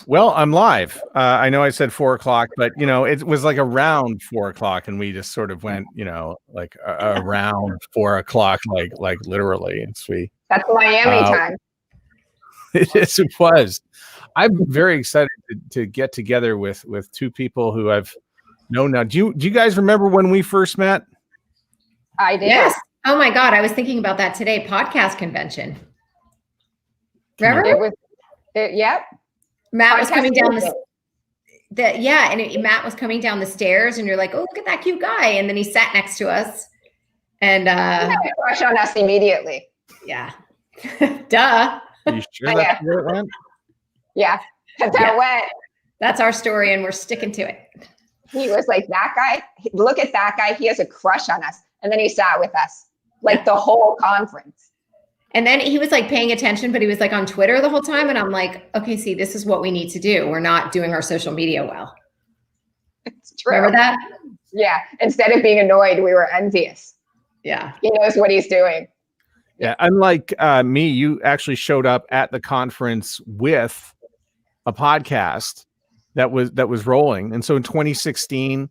Well, I'm live. I know I said 4:00, but it was like around 4:00, and we just sort of went, like around 4:00, like literally. That's Miami time. It was. I'm very excited to get together with two people who I've known now. Do you guys remember when we first met? I do. Yes. Oh my God, I was thinking about that today. Podcast convention. Remember? Yep. Matt was coming down Matt was coming down the stairs, and you're like, "Oh, look at that cute guy!" And then he sat next to us, and he had a crush on us immediately. Yeah, duh. Are you sure that's where it went? Yeah, that went. That's our story, and we're sticking to it. He was like, "That guy. Look at that guy. He has a crush on us." And then he sat with us like the whole conference. And then he was like paying attention, but he was like on Twitter the whole time. And I'm like, okay, see, this is what we need to do. We're not doing our social media well. It's true. Remember that? Yeah. Instead of being annoyed, we were envious. Yeah. He knows what he's doing. Yeah. Unlike me, you actually showed up at the conference with a podcast that was rolling. And so in 2016,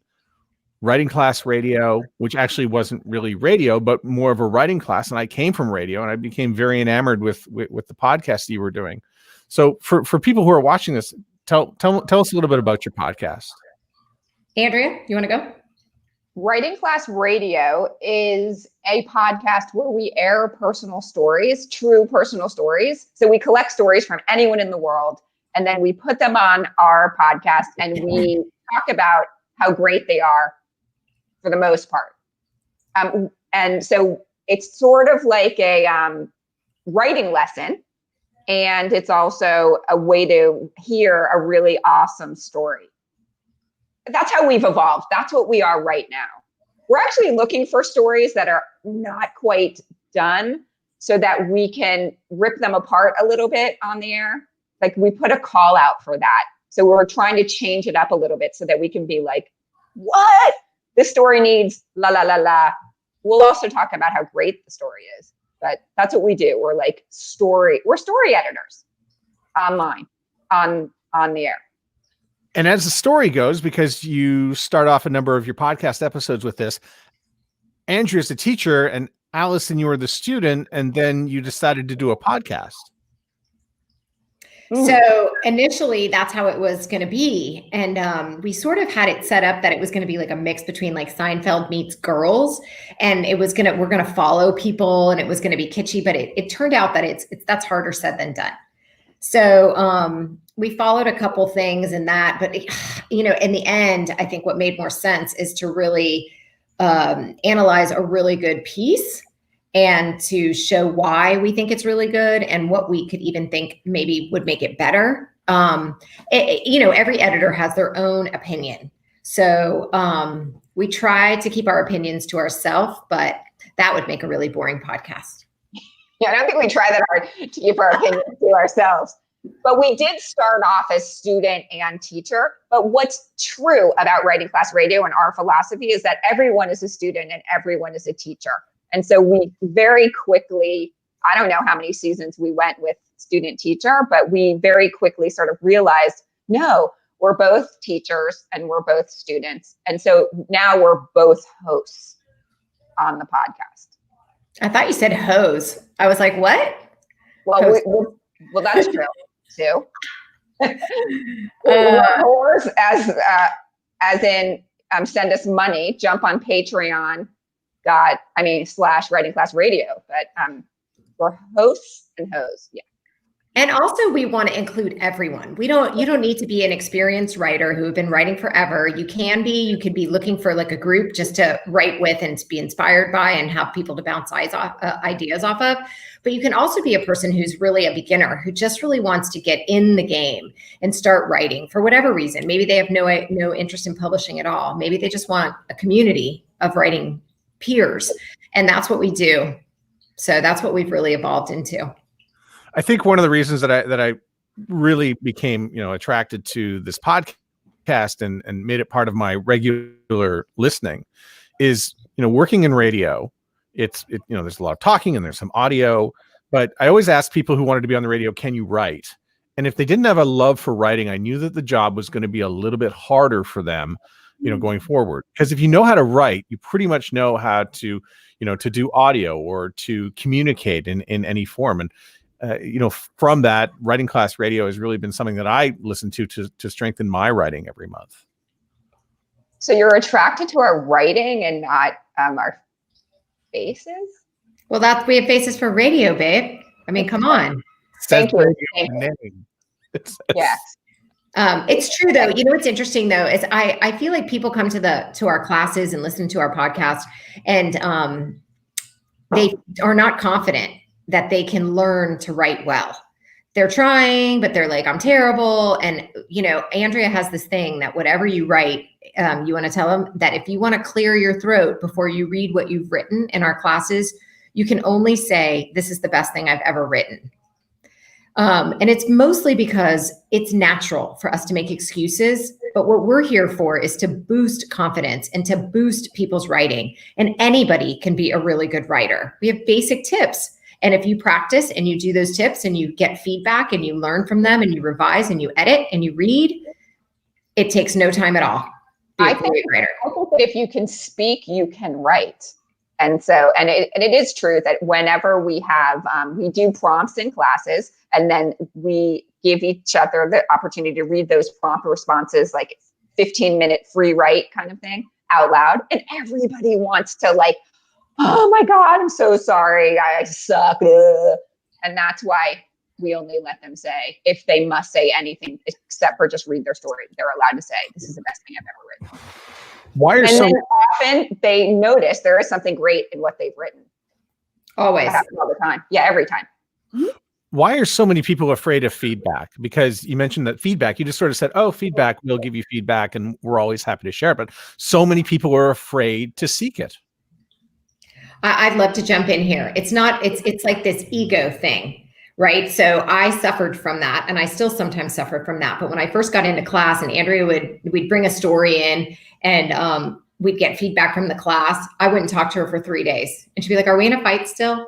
Writing Class Radio, which actually wasn't really radio, but more of a writing class. And I came from radio, and I became very enamored with the podcast that you were doing. So for people who are watching this, tell us a little bit about your podcast. Andrea, you want to go? Writing Class Radio is a podcast where we air personal stories, true personal stories. So we collect stories from anyone in the world, and then we put them on our podcast, and we talk about how great they are for the most part. And so it's sort of like a writing lesson. And it's also a way to hear a really awesome story. That's how we've evolved. That's what we are right now. We're actually looking for stories that are not quite done so that we can rip them apart a little bit on the air. Like, we put a call out for that. So we're trying to change it up a little bit so that we can be like, what? This story needs la, la, la, la. We'll also talk about how great the story is, but that's what we do. We're like we're story editors online, on the air. And as the story goes, because you start off a number of your podcast episodes with this, Andrea's the teacher and Allison, you were the student, and then you decided to do a podcast. So initially that's how it was going to be. And we sort of had it set up that it was going to be like a mix between like Seinfeld meets Girls. And we're going to follow people, and it was going to be kitschy, but it turned out that that's harder said than done. So we followed a couple things in that, but in the end, I think what made more sense is to really analyze a really good piece, and to show why we think it's really good and what we could even think maybe would make it better. Every editor has their own opinion. So we try to keep our opinions to ourselves, but that would make a really boring podcast. Yeah, I don't think we try that hard to keep our opinions to ourselves. But we did start off as student and teacher. But what's true about Writing Class Radio and our philosophy is that everyone is a student and everyone is a teacher. And so we very quickly, I don't know how many seasons we went with student teacher, but we very quickly sort of realized, no, we're both teachers and we're both students. And so now we're both hosts on the podcast. I thought you said hose. I was like, what? Well, that's true too. Whores as in send us money, jump on Patreon. / Writing Class Radio, but we're hosts and hoes. Yeah. And also we want to include everyone. You don't need to be an experienced writer who have been writing forever. You could be looking for like a group just to write with and to be inspired by and have people to bounce ideas off of. But you can also be a person who's really a beginner who just really wants to get in the game and start writing for whatever reason. Maybe they have no interest in publishing at all. Maybe they just want a community of writing peers. And that's what we do. So that's what we've really evolved into. I think one of the reasons that I really became, attracted to this podcast and made it part of my regular listening is, working in radio. There's a lot of talking and there's some audio, but I always ask people who wanted to be on the radio, can you write? And if they didn't have a love for writing, I knew that the job was going to be a little bit harder for them, going forward. Because if you know how to write, you pretty much know how to, to do audio or to communicate in any form. And, from that, writing class radio has really been something that I listen to strengthen my writing every month. So you're attracted to our writing and not our faces? Well, we have faces for radio, babe. I mean, come on. Thank you. Yes. It's true though. What's interesting though is I feel like people come to our classes and listen to our podcast, and they are not confident that they can learn to write well. They're trying, but they're like, I'm terrible. And Andrea has this thing that whatever you write, you want to tell them that if you want to clear your throat before you read what you've written in our classes, you can only say, this is the best thing I've ever written. And it's mostly because it's natural for us to make excuses, but what we're here for is to boost confidence and to boost people's writing. And anybody can be a really good writer. We have basic tips. And if you practice and you do those tips and you get feedback and you learn from them and you revise and you edit and you read, it takes no time at all. I think that if you can speak, you can write. And so, and it is true that whenever we have, we do prompts in classes, and then we give each other the opportunity to read those prompt responses, like 15-minute free write kind of thing out loud. And everybody wants to oh my God, I'm so sorry. I suck. Ugh. And that's why we only let them say, if they must say anything except for just read their story, they're allowed to say, this is the best thing I've ever written. Why are then often they notice there is something great in what they've written. Always. That happens all the time. Yeah, every time. Why are so many people afraid of feedback? Because you mentioned that feedback, you just sort of said, oh, feedback, we'll give you feedback and we're always happy to share it. But so many people are afraid to seek it. I'd love to jump in here. It's like this ego thing, right? So I suffered from that, and I still sometimes suffer from that. But when I first got into class and Andrea we'd bring a story in and we'd get feedback from the class, I wouldn't talk to her for 3 days. And she'd be like, are we in a fight still?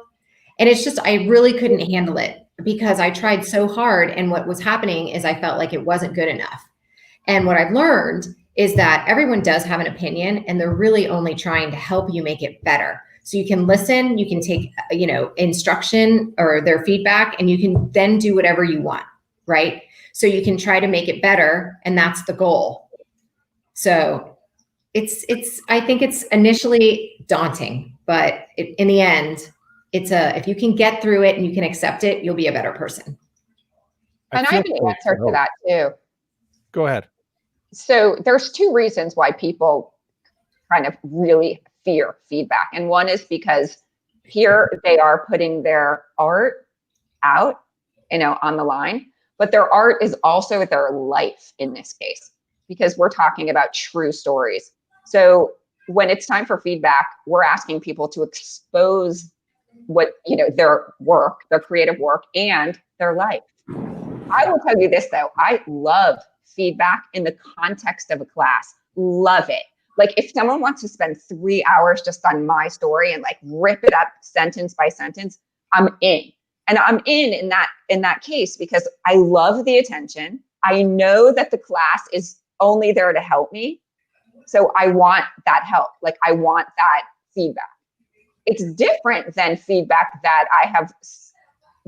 And it's just, I really couldn't handle it because I tried so hard. And what was happening is I felt like it wasn't good enough. And what I've learned is that everyone does have an opinion, and they're really only trying to help you make it better. So you can listen, you can take, instruction or their feedback, and you can then do whatever you want, right? So you can try to make it better, and that's the goal. So I think it's initially daunting, but in the end, if you can get through it and you can accept it, you'll be a better person. And I have an answer to that too. Go ahead. So there's 2 reasons why people kind of really fear feedback. And one is because here they are putting their art out, on the line, but their art is also their life in this case, because we're talking about true stories. So when it's time for feedback, we're asking people to expose what, their work, their creative work, and their life. I will tell you this though, I love feedback in the context of a class. Love it. Like if someone wants to spend 3 hours just on my story and rip it up sentence by sentence, I'm in. And I'm in that case because I love the attention. I know that the class is only there to help me. So I want that help. I want that feedback. It's different than feedback that I have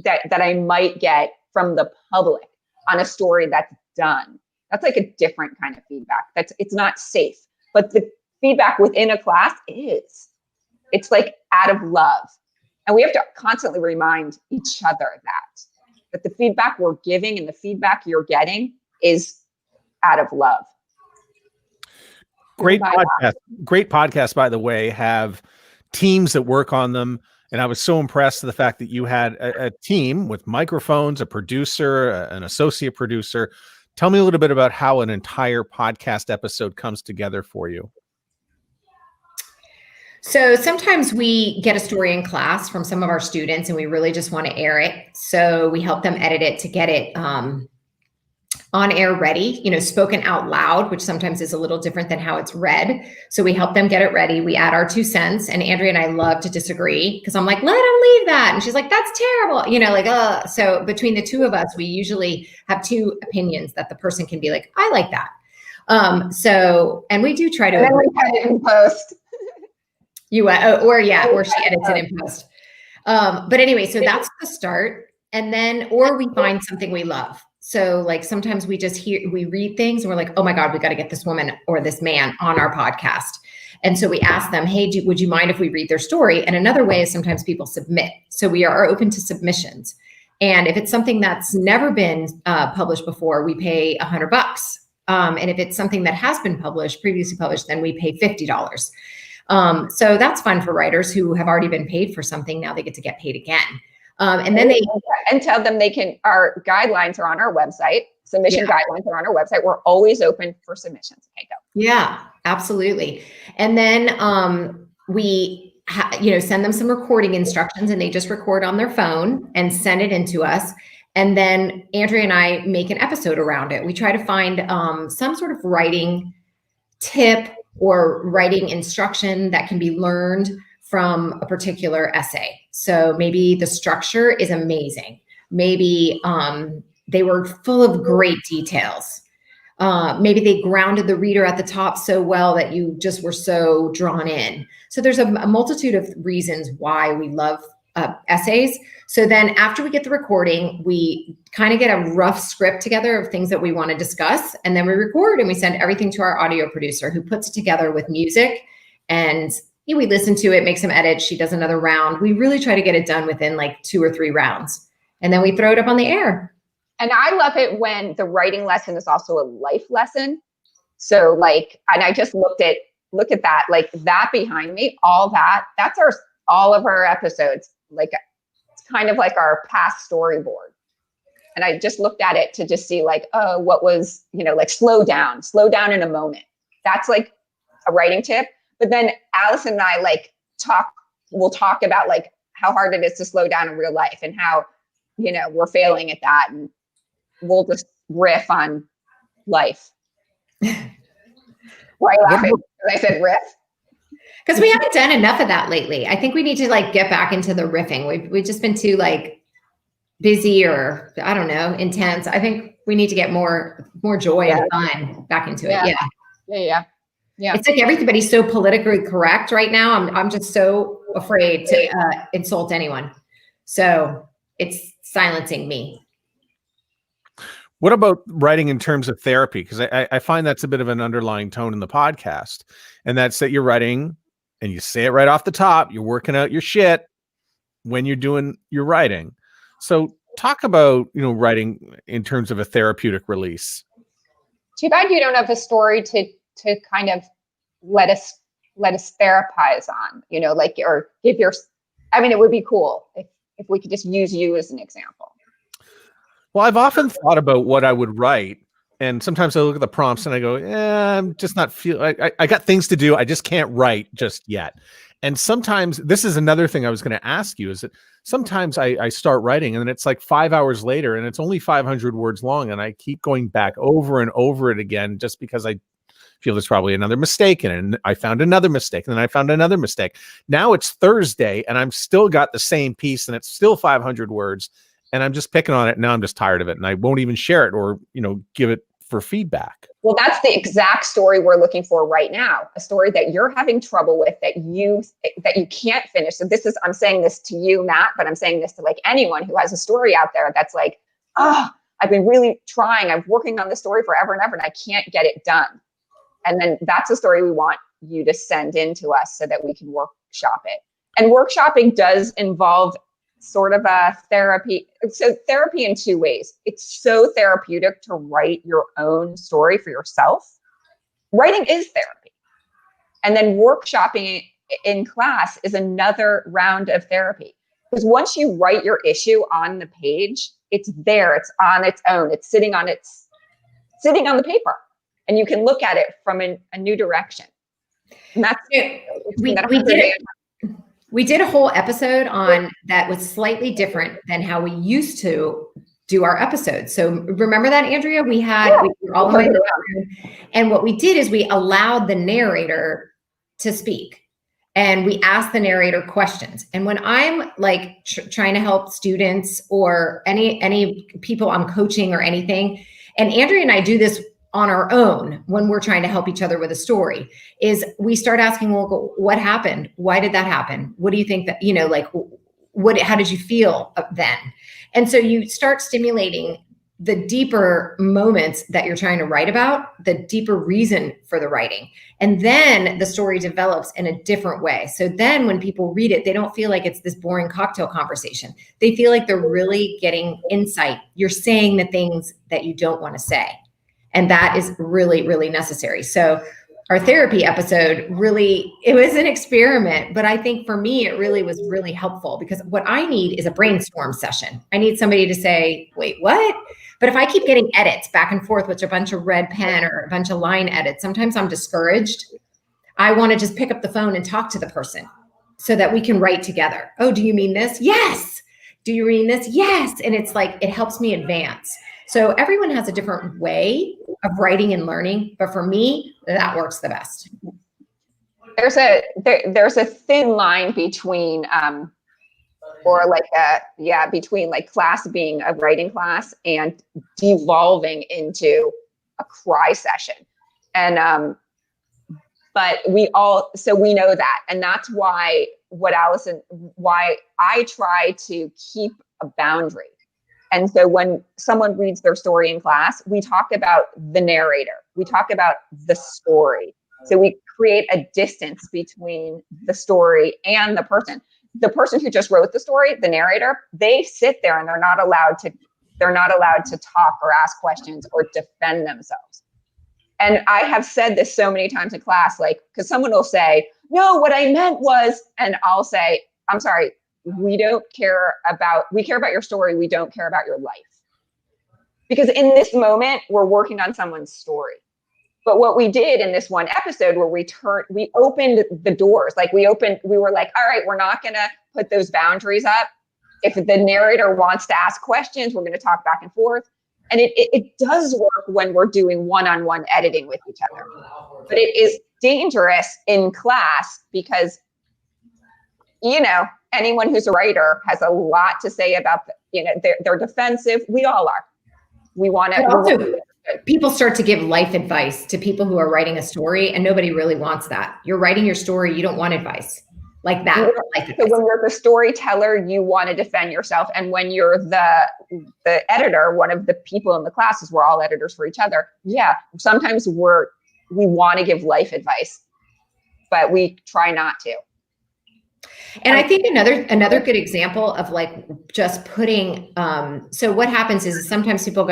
that I might get from the public on a story that's done. That's a different kind of feedback. It's not safe. But the feedback within a class is. It's out of love. And we have to constantly remind each other that the feedback we're giving and the feedback you're getting is out of love. Great podcast. Great podcasts, by the way, have teams that work on them. And I was so impressed with the fact that you had a team with microphones, a producer, an associate producer. Tell me a little bit about how an entire podcast episode comes together for you. So sometimes we get a story in class from some of our students and we really just want to air it. So we help them edit it to get it on-air ready, spoken out loud, which sometimes is a little different than how it's read. So we help them get it ready. We add our 2 cents, and Andrea and I love to disagree because I'm like, let them leave that. And she's like, that's terrible. So between the two of us, we usually have 2 opinions that the person can be like, I like that. And we do try to. And then we cut it in post. Or she edits it in post. But anyway, so that's the start. And then, or we find something we love. So like sometimes we read things and we're like, oh my God, we got to get this woman or this man on our podcast. And so we ask them, hey, would you mind if we read their story? And another way is sometimes people submit. So we are open to submissions. And if it's something that's never been published before, we pay $100. And if it's something that has been previously published, then we pay $50. So that's fun for writers who have already been paid for something. Now they get to get paid again. And then tell them our guidelines are on our website. Submission guidelines are on our website. We're always open for submissions. Okay, go. Yeah, absolutely. And then we send them some recording instructions, and they just record on their phone and send it in to us. And then Andrea and I make an episode around it. We try to find some sort of writing tip or writing instruction that can be learned from a particular essay. So maybe the structure is amazing. Maybe they were full of great details. Maybe they grounded the reader at the top so well that you just were so drawn in. So there's a multitude of reasons why we love essays. So then after we get the recording, we kind of get a rough script together of things that we want to discuss. And then we record and we send everything to our audio producer, who puts it together with music. And we listen to it, make some edits. She does another round. We really try to get it done within like 2 or 3 rounds. And then we throw it up on the air. And I love it when the writing lesson is also a life lesson. So and I just look at that, like that behind me, that's all of our episodes. Like it's kind of like our past storyboard. And I just looked at it to just see what was, slow down in a moment. That's like a writing tip. But then Allison and I we'll talk about how hard it is to slow down in real life and how, we're failing at that. And we'll just riff on life. Why are you laughing? Because I said riff? Because we haven't done enough of that lately. I think we need to get back into the riffing. We've just been too busy or I don't know, intense. I think we need to get more joy and fun back into it. Yeah. It's like everybody's so politically correct right now. I'm just so afraid to insult anyone. So it's silencing me. What about writing in terms of therapy? Because I find that's a bit of an underlying tone in the podcast. And that's that you're writing and you say it right off the top. You're working out your shit when you're doing your writing. So talk about, writing in terms of a therapeutic release. Too bad you don't have a story to kind of let us therapize on, or give it would be cool if we could just use you as an example. Well, I've often thought about what I would write, and sometimes I look at the prompts and I go, I'm just not I got things to do. I just can't write just yet. And sometimes this is another thing I was going to ask you is that sometimes I start writing and then it's 5 hours later and it's only 500 words long. And I keep going back over and over it again, just because I feel there's probably another mistake in it. And I found another mistake. And then I found another mistake. Now it's Thursday and I'm still got the same piece and it's still 500 words. And I'm just picking on it. Now I'm just tired of it. And I won't even share it or, give it for feedback. Well, that's the exact story we're looking for right now. A story that you're having trouble with, that you can't finish. So I'm saying this to you, Matt, but I'm saying this to anyone who has a story out there that's I've been really trying. I'm working on this story forever and ever, and I can't get it done. And then that's a story we want you to send in to us so that we can workshop it. And workshopping does involve sort of a therapy. So therapy in 2 ways. It's so therapeutic to write your own story for yourself. Writing is therapy. And then workshopping in class is another round of therapy. Because once you write your issue on the page, it's there, it's on its own, it's sitting on the paper. And you can look at it from a new direction. And that's we did a whole episode on that was slightly different than how we used to do our episodes. So remember that, Andrea? We were all in my room, and what we did is we allowed the narrator to speak. And we ask the narrator questions. And when I'm like trying to help students or any people I'm coaching or anything, and Andrea and I do this on our own when we're trying to help each other with a story, is we start asking, well, what happened? Why did that happen? What do you think that, like, how did you feel then? And so you start stimulating the deeper moments that you're trying to write about, the deeper reason for the writing. And then the story develops in a different way. So then when people read it, they don't feel like it's this boring cocktail conversation. They feel like they're really getting insight. You're saying the things that you don't want to say. And that is really, really necessary. So our therapy episode it was an experiment, but I think for me, it really was really helpful, because what I need is a brainstorm session. I need somebody to say, wait, what? But if I keep getting edits back and forth with a bunch of red pen or a bunch of line edits, sometimes I'm discouraged. I want to just pick up the phone and talk to the person so that we can write together. Oh, do you mean this? Yes. Do you mean this? Yes. And it's like, it helps me advance. So everyone has a different way of writing and learning, but for me, that works the best. There's a thin line between between like class being a writing class and devolving into a cry session. And but we know that, and that's why I try to keep a boundary. And so when someone reads their story in class, we talk about the narrator, we talk about the story. So we create a distance between the story and the person. The person who just wrote the story, the narrator, they sit there and they're not allowed to talk or ask questions or defend themselves. And I have said this so many times in class, like, because someone will say, no, what I meant was, and I'll say, I'm sorry, we care about your story. We don't care about your life. Because in this moment, we're working on someone's story. But what we did in this one episode where we opened the doors, we were like, all right, we're not going to put those boundaries up. If the narrator wants to ask questions, we're going to talk back and forth. And it does work when we're doing one-on-one editing with each other. But it is dangerous in class because, anyone who's a writer has a lot to say about, they're defensive. We all are. We want to. People start to give life advice to people who are writing a story, and nobody really wants that. You're writing your story. You don't want advice like that. So when you're the storyteller, you want to defend yourself. And when you're the editor, one of the people in the classes, we're all editors for each other. Yeah. Sometimes we want to give life advice, but we try not to. And I think another good example of just putting, so what happens is sometimes people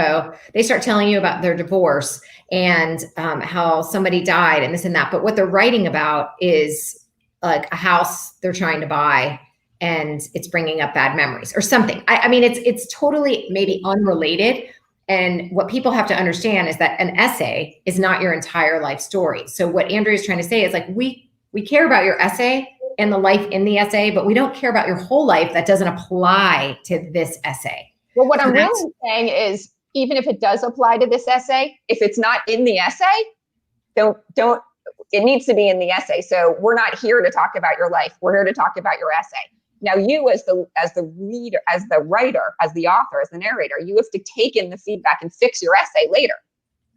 they start telling you about their divorce and how somebody died and this and that. But what they're writing about is like a house they're trying to buy and it's bringing up bad memories or something. I mean, it's totally maybe unrelated. And what people have to understand is that an essay is not your entire life story. So what Andrea is trying to say is we care about your essay and the life in the essay, but we don't care about your whole life that doesn't apply to this essay. Well, what I'm really saying is, even if it does apply to this essay, if it's not in the essay, don't, it needs to be in the essay. So we're not here to talk about your life. We're here to talk about your essay. Now you as the reader, as the writer, as the author, as the narrator, you have to take in the feedback and fix your essay later.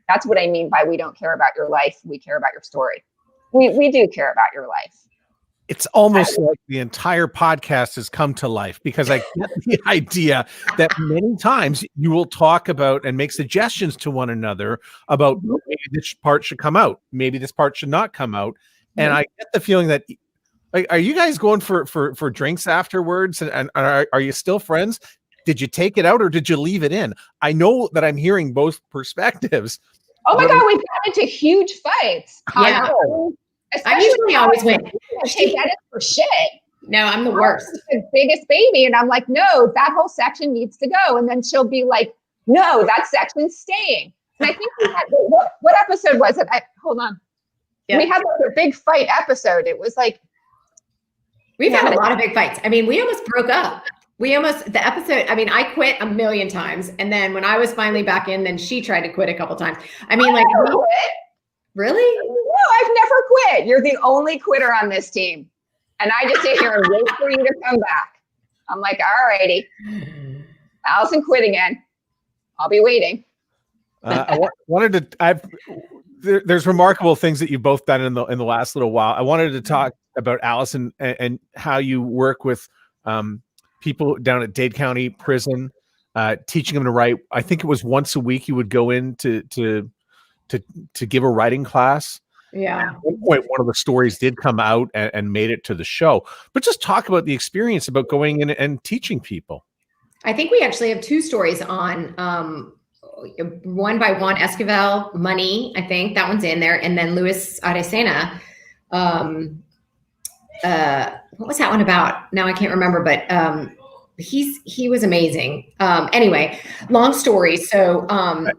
That's what I mean by we don't care about your life. We care about your story. We do care about your life. It's almost like the entire podcast has come to life, because I get the idea that many times you will talk about and make suggestions to one another about maybe this part should come out, maybe this part should not come out. And I get the feeling that, are you guys going for drinks afterwards? And are you still friends? Did you take it out or did you leave it in? I know that I'm hearing both perspectives. Oh my God, we've gotten into huge fights. Yeah. I usually always win. Take that for shit. No, I'm the worst. The biggest baby. And I'm like, no, that whole section needs to go. And then she'll be like, no, that section's staying. And I think we had, what episode was it? Hold on. Yeah. We had like a big fight episode. It was like. We've had a lot of big fights. I mean, we almost broke up. The episode, I mean, I quit a million times. And then when I was finally back in, then she tried to quit a couple times. I mean, like, quit. Really? No, I've never quit. You're the only quitter on this team. And I just sit here and wait for you to come back. I'm like, all righty. Allison quit again. I'll be waiting. There's remarkable things that you've both done in the last little while. I wanted to talk about Allison and how you work with people down at Dade County Prison, teaching them to write. I think it was once a week you would go in to give a writing class. Yeah. At one point, one of the stories did come out and made it to the show. But just talk about the experience about going in and teaching people. I think we actually have two stories on. One by Juan Esquivel, Money, I think that one's in there. And then Luis Aresena. What was that one about? Now I can't remember, but he was amazing. Anyway, long story. So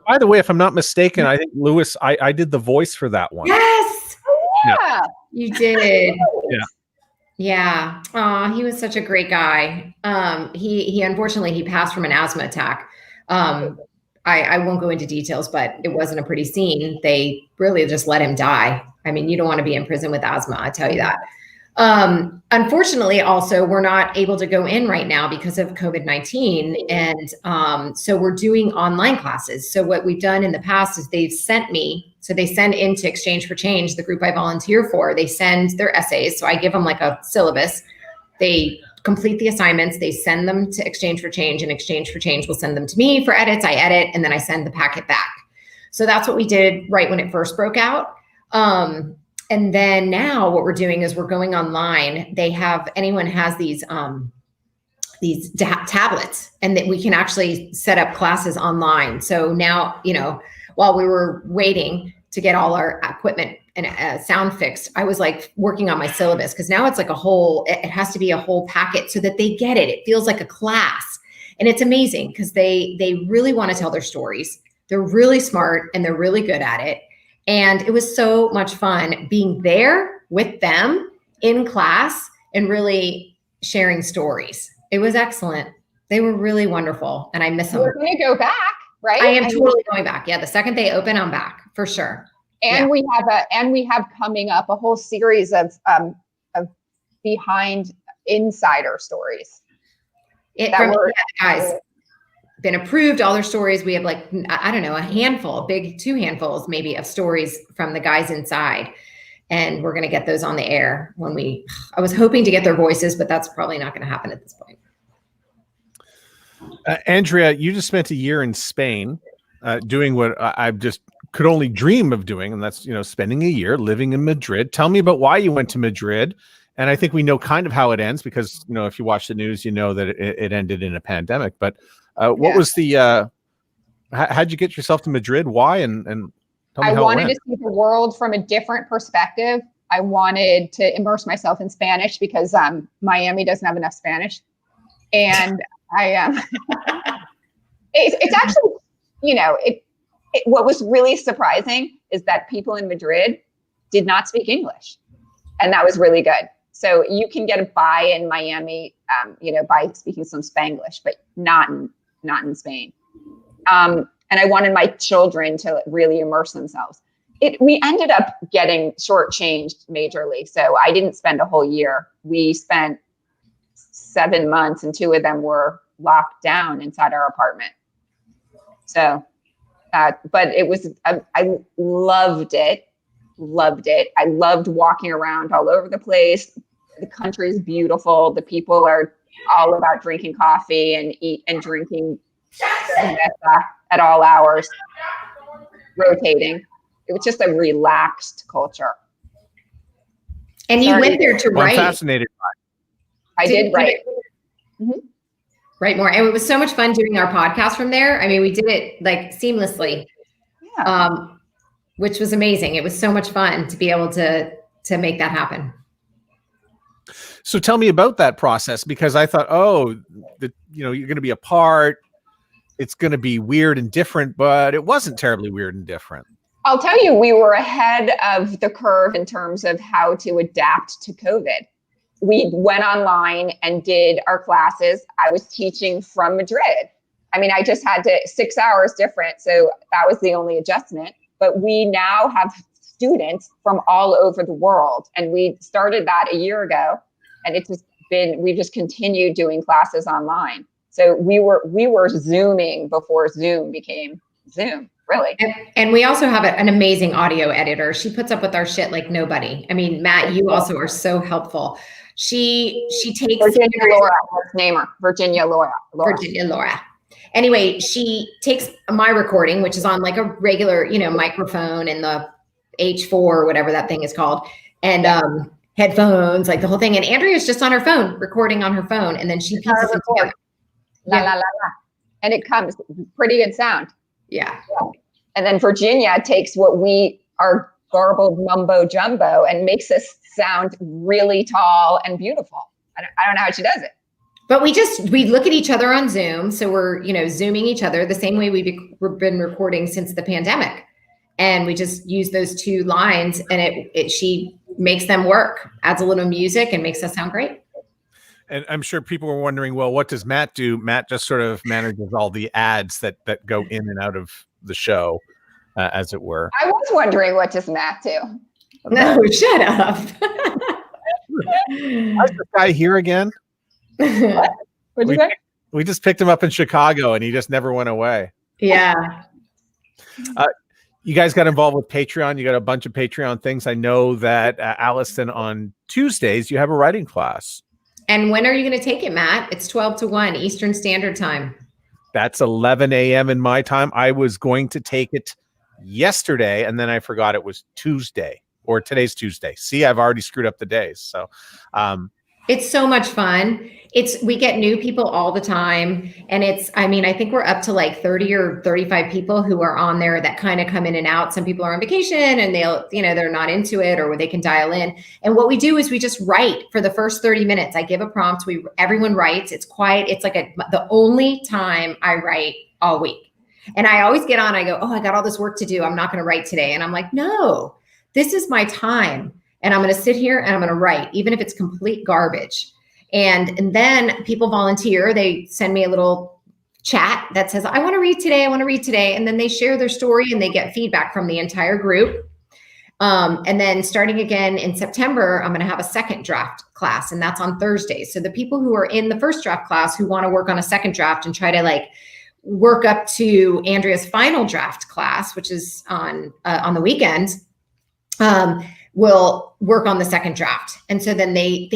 by the way, if I'm not mistaken, I think Luis, I did the voice for that one. Yes. Yeah. You did. Yeah. Yeah. He was such a great guy. He unfortunately he passed from an asthma attack. I won't go into details, but it wasn't a pretty scene. They really just let him die. I mean, you don't want to be in prison with asthma, I tell you that. Unfortunately, also, we're not able to go in right now because of COVID-19. And so we're doing online classes. So what we've done in the past is they send into Exchange for Change, the group I volunteer for, they send their essays. So I give them like a syllabus. They complete the assignments. They send them to Exchange for Change, and Exchange for Change will send them to me for edits. I edit, and then I send the packet back. So that's what we did right when it first broke out. And then now what we're doing is we're going online. Anyone has these tablets, and that we can actually set up classes online. So now, while we were waiting to get all our equipment and sound fixed, I was like working on my syllabus, because now it's like it has to be a whole packet so that they get it. It feels like a class, and it's amazing because they really want to tell their stories. They're really smart and they're really good at it. And it was so much fun being there with them in class and really sharing stories. It was excellent. They were really wonderful, and I miss them. We're going to go back, right? I am totally going back. Yeah, the second they open, I'm back for sure. And we have coming up a whole series of behind insider stories. Guys, been approved, all their stories. We have like, I don't know, two handfuls maybe of stories from the guys inside. And we're going to get those on the air I was hoping to get their voices, but that's probably not going to happen at this point. Andrea, you just spent a year in Spain doing what I just could only dream of doing. And that's, spending a year living in Madrid. Tell me about why you went to Madrid. And I think we know kind of how it ends because, if you watch the news, you know that it ended in a pandemic. But what was how'd you get yourself to Madrid? Why? And tell me I how wanted it went. to see the world from a different perspective. I wanted to immerse myself in Spanish because Miami doesn't have enough Spanish. And it's actually, what was really surprising is that people in Madrid did not speak English. And that was really good. So you can get by in Miami, by speaking some Spanglish, but not in Spain. And I wanted my children to really immerse themselves. We ended up getting shortchanged majorly. So I didn't spend a whole year. We spent 7 months, and 2 of them were locked down inside our apartment. So, but it was, I loved it. I loved walking around all over the place. The country is beautiful. The people are all about drinking coffee and drinking at all hours, rotating. It was just a relaxed culture. And you went there to write. I'm fascinated by it. I did write. Mm-hmm. Write more. And it was so much fun doing our podcast from there. I mean, we did it like seamlessly, which was amazing. It was so much fun to be able to make that happen. So tell me about that process, because I thought, you're going to be apart. It's going to be weird and different, but it wasn't terribly weird and different. I'll tell you, we were ahead of the curve in terms of how to adapt to COVID. we went online and did our classes. I was teaching from Madrid. I mean, I just had to 6 hours different. So that was the only adjustment. But we now have students from all over the world. And we started that a year ago. And we've just continued doing classes online. So we were Zooming before Zoom became Zoom, really. And we also have an amazing audio editor. She puts up with our shit like nobody. I mean, Matt, you also are so helpful. She takes Virginia Laura, let's name her. Virginia Laura. Virginia Laura. Anyway, she takes my recording, which is on like a regular, microphone and the H4 or whatever that thing is called, and headphones, like the whole thing. And Andrea's just on her phone, recording on her phone, and then she pieces it together. La la la la, and it comes pretty good sound. Yeah. And then Virginia takes what our garbled mumbo jumbo and makes us sound really tall and beautiful. I don't know how she does it. But we look at each other on Zoom. So we're, Zooming each other the same way we've been recording since the pandemic. And we just use those two lines, and she makes them work, adds a little music and makes us sound great. And I'm sure people were wondering, well, what does Matt do? Matt just sort of manages all the ads that go in and out of the show, as it were. I was wondering, what does Matt do? No, shut up. How's this guy here again? What'd you say? We just picked him up in Chicago, and he just never went away. Yeah. You guys got involved with Patreon. You got a bunch of Patreon things. I know that Allison, on Tuesdays, you have a writing class. And when are you going to take it, Matt? It's 12 to 1 Eastern Standard Time. That's 11 a.m. in my time. I was going to take it yesterday, and then I forgot it was Tuesday, or today's Tuesday. See, I've already screwed up the days. So it's so much fun. We get new people all the time. And I think we're up to like 30 or 35 people who are on there that kind of come in and out. Some people are on vacation and they're not into it, or they can dial in. And what we do is we just write for the first 30 minutes. I give a prompt. Everyone writes. It's quiet. It's like the only time I write all week. And I always get on, I go, oh, I got all this work to do. I'm not going to write today. And I'm like, no, this is my time. And I'm going to sit here and I'm going to write, even if it's complete garbage. And then people volunteer. They send me a little chat that says, I want to read today. I want to read today. And then they share their story and they get feedback from the entire group. And then starting again in September, I'm going to have a second draft class, and that's on Thursdays. So the people who are in the first draft class who want to work on a second draft and try to work up to Andrea's final draft class, which is on the weekends, will work on the second draft. And so then they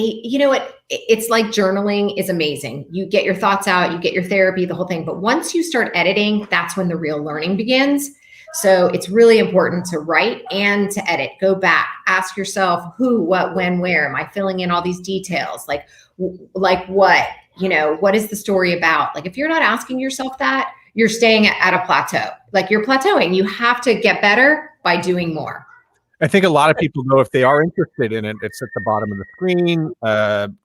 it's like journaling is amazing. You get your thoughts out, you get your therapy, the whole thing. But once you start editing, that's when the real learning begins. So it's really important to write and to edit. Go back, ask yourself who, what, when, where. Am I filling in all these details? Like what, what is the story about? Like, if you're not asking yourself that, you're staying at a plateau. Like, you're plateauing. You have to get better by doing more. I think a lot of people know, if they are interested in it, it's at the bottom of the screen. I'm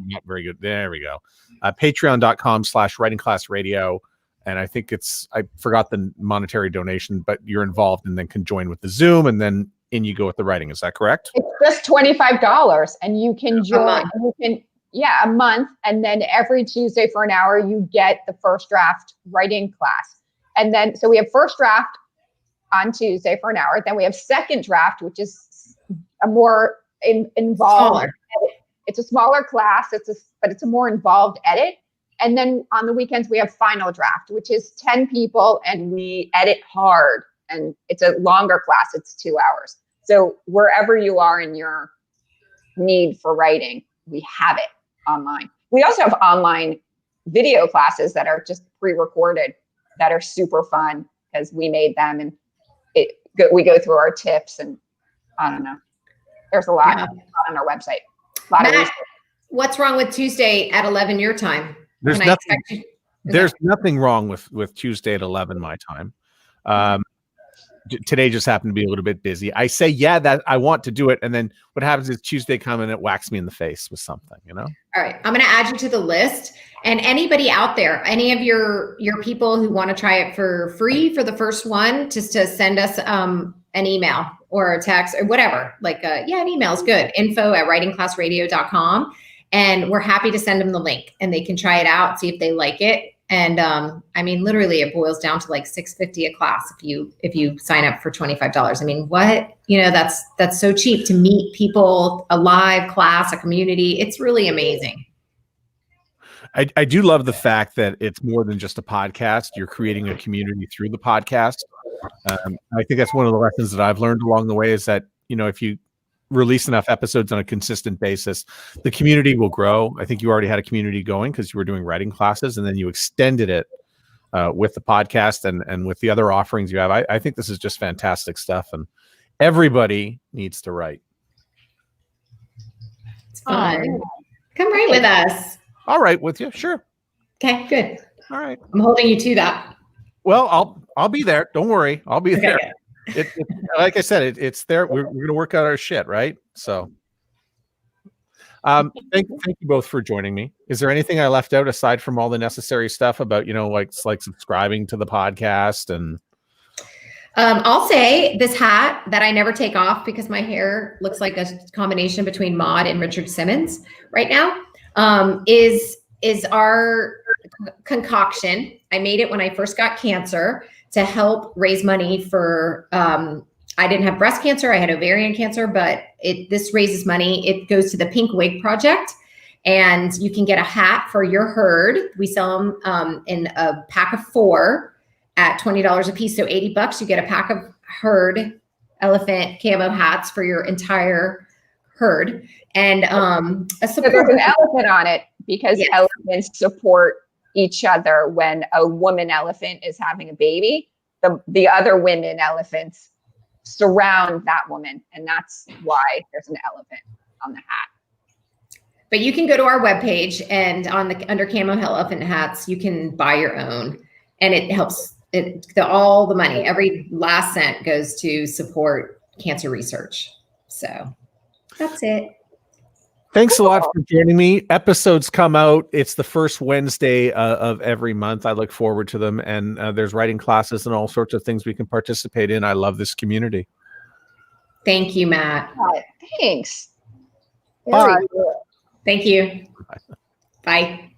not very good. There we go. Patreon.com/writingclassradio. And I think I forgot the monetary donation, but you're involved and then can join with the Zoom, and then in you go with the writing. Is that correct? It's just $25 and you can join. A month. And then every Tuesday for an hour, you get the first draft writing class. And then, so we have first draft on Tuesday for an hour. Then we have second draft, which is a more involved. Smaller. It's a smaller class. But it's a more involved edit. And then on the weekends, we have final draft, which is 10 people, and we edit hard. And it's a longer class. It's 2 hours. So wherever you are in your need for writing, we have it online. We also have online video classes that are just pre-recorded that are super fun because we made them, and we go through our tips, and I don't know. There's a lot on our website. Matt, what's wrong with Tuesday at 11 your time? There's nothing wrong with Tuesday at 11 my time. Today just happened to be a little bit busy. I say, that I want to do it. And then what happens is Tuesday comes and it whacks me in the face with something, All right. I'm going to add you to the list. And anybody out there, any of your people who want to try it for free for the first one, just to send us an email or a text or whatever. An email is good. info@writingclassradio.com. And we're happy to send them the link and they can try it out, see if they like it. And I mean, literally it boils down to like $6.50 a class if you sign up for $25. I mean, what, that's so cheap to meet people, a live class, a community. It's really amazing. I do love the fact that it's more than just a podcast. You're creating a community through the podcast. I think that's one of the lessons that I've learned along the way is that, if you release enough episodes on a consistent basis, the community will grow. I think you already had a community going because you were doing writing classes, and then you extended it with the podcast and with the other offerings you have. I think this is just fantastic stuff, and everybody needs to write. It's fun. Come write with us. I'll write with you. Sure. Okay, good. All right. I'm holding you to that. Well, I'll be there. Don't worry. I'll be there. It, like I said, it's there. We're going to work out our shit, right? So, thank you both for joining me. Is there anything I left out aside from all the necessary stuff about like subscribing to the podcast and? I'll say this hat that I never take off because my hair looks like a combination between Maude and Richard Simmons right now. Is our concoction. I made it when I first got cancer to help raise money for, I didn't have breast cancer. I had ovarian cancer, but this raises money. It goes to the Pink Wig Project, and you can get a hat for your herd. We sell them in a pack of 4 at $20 a piece. So $80, you get a pack of herd elephant camo hats for your entire herd. And so there's an elephant on it because yes. Elephants support each other. When a woman elephant is having a baby, the other women elephants surround that woman, and that's why there's an elephant on the hat. But you can go to our webpage, and under Camo Elephant hats, you can buy your own, and it helps. All the money, every last cent, goes to support cancer research. So that's it. Thanks a lot for joining me. Episodes come out. It's the first Wednesday of every month. I look forward to them. And there's writing classes and all sorts of things we can participate in. I love this community. Thank you, Matt. Thanks. Bye. Thank you. Bye.